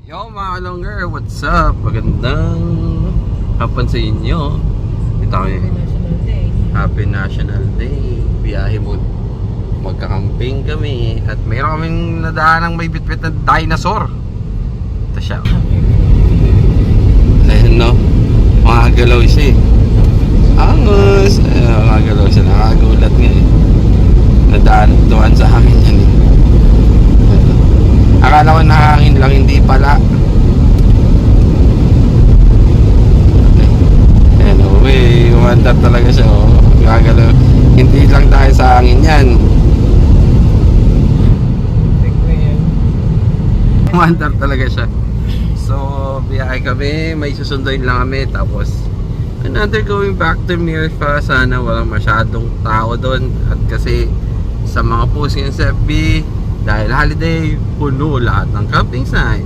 Yo mga longer, what's up? Magandang hapon sa inyo. Ito kami. Happy National Day. Biyahe mo. Magkakamping kami. At mayroon kaming nadaanang may bitbit na dinosaur. Ito siya. Ayun no. Mga galaw siya eh. Angus. Mga galaw siya. Nakakagulat nga eh. Nadaan sa hangin yan eh. Akala ko nakahangin lang, hindi pala. Anyway, umandar talaga siya oh. Gagalaw. Hindi lang dahil sa hangin yan. Umandar talaga siya. So, biyahe kami, may susunduin lang kami. Tapos, another going back to Mirfa. Sana walang masyadong tao doon. At kasi, sa mga posting sa FB, dahil holiday, puno lahat ng camping site.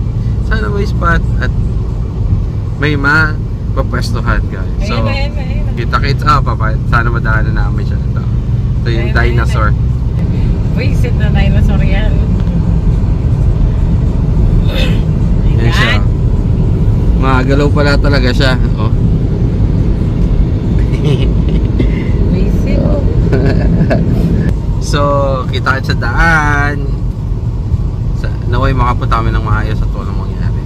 Sana may spot at may mapapwestuhan guys. So, kita-kits sana madaanan namin siya nito. Ito yung dinosaur. Visit na dinosaur yan. Yan siya. Magalaw pala talaga siya. Oh. Visit. So, kita-kits sa daan. Naway makapunta kami ng maayos at walang mangyari.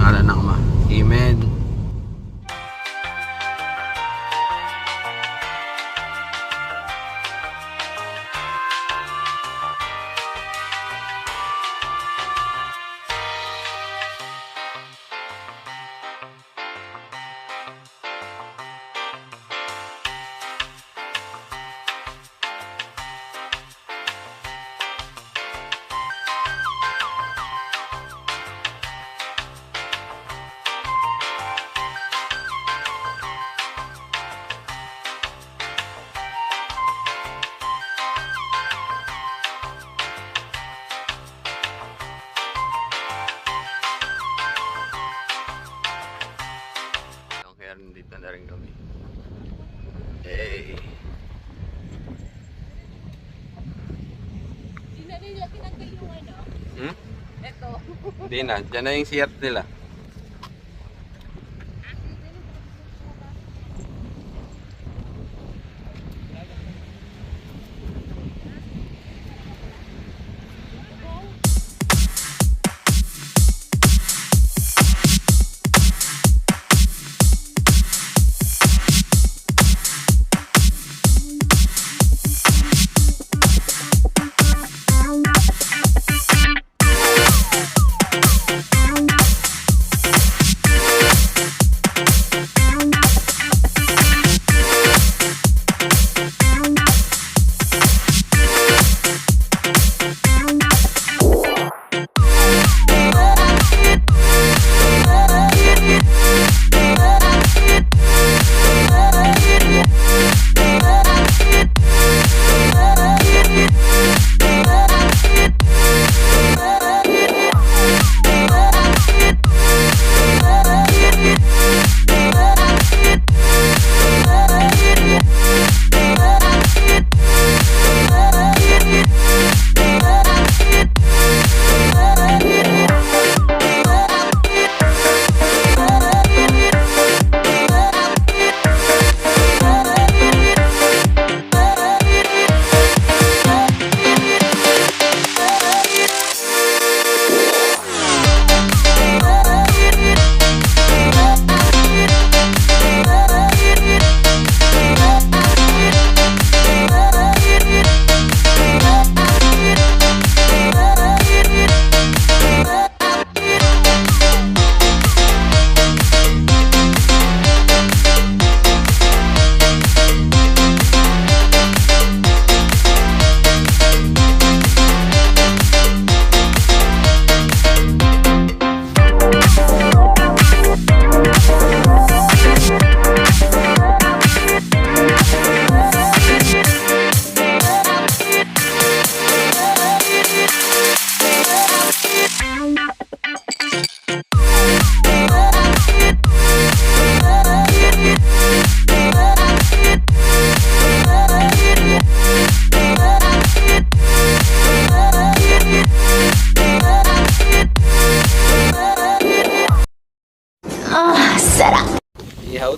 Ngalan ng Ama. Amen. Kaya nandito na rin kami. Hey. Hindi na nila tinanggal yung ano? Ito. Hindi na. Diyan na yung CR nila.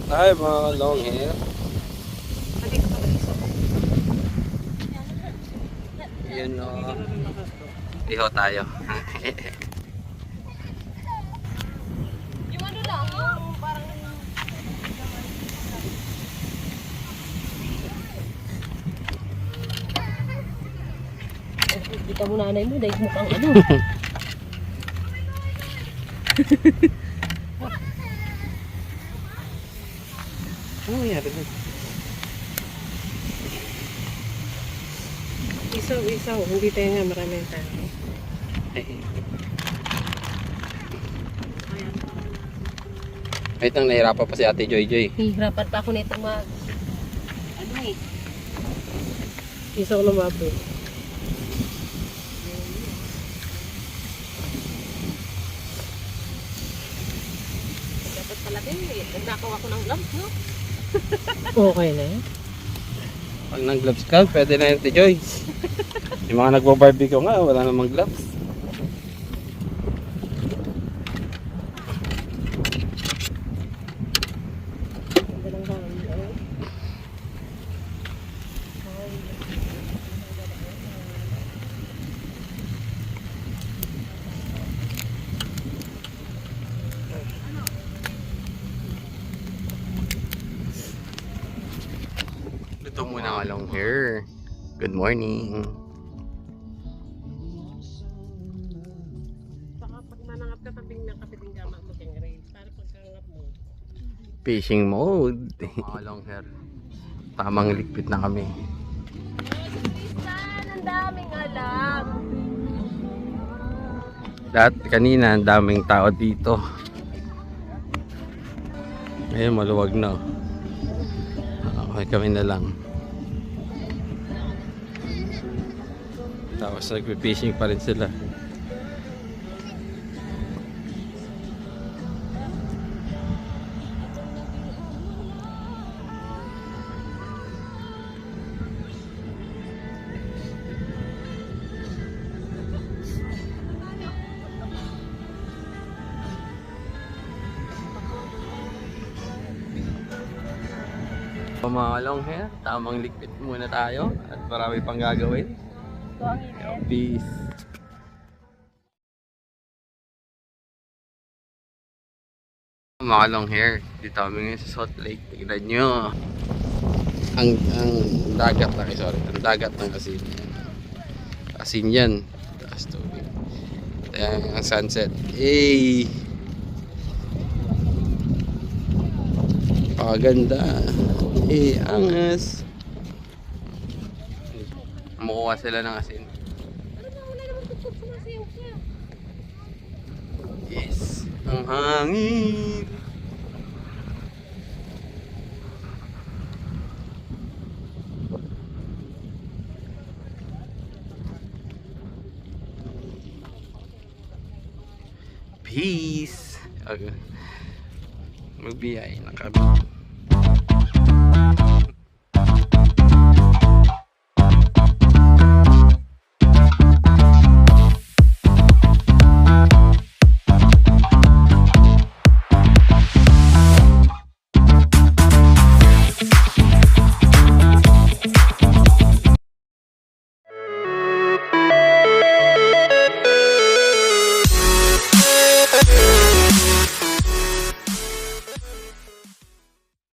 Ay, mga long hair. Yun o. Iho tayo. Yung ano lang, yung parang... Kita mo nanay mo, dahil mukhang ano. Ano nangyari doon? Isaw, hindi tayo nga maraming tao. Wait lang, nahirapan pa si Ate Joy Joy. Hihirapan pa ako nito mag... Ano eh? Isaw lumabo. Dapat pala din eh. Nagdakaw ako ng gloves, no? Okay na eh. Pag nang gloves ka, pwede na yun, Ate Joy. Yung mga nagbo-barbecue nga, wala namang gloves. Ganda ng hangin, eh. Ito muna ang long hair. Good morning. Baka pag manangap ka, tabing ng kapiting gama mo kang rail. Para pagkangap mo. Fishing mode. Mga long hair. Tamang ligpit na kami. Ang daming alam. Kanina, ang daming tao dito. Ngayon, maluwag na. Okay, kami na lang. Tapos nagpe-fishing pa rin sila. Mga long hair, tamang ligpit muna tayo at marami pang gagawin. Ito ang init. Peace. Mga long hair, dito kami ngayon sa Salt Lake. Tignan nyo. Ang dagat lang, sorry. Ang dagat ng asin. Asin yan. Taas tubig. Ayan, ang sunset. Hey! Paganda. Eh, angas. Makuha sila ng asin. Yes. Ang hangin. Peace. Okay. Magbiyay na kami.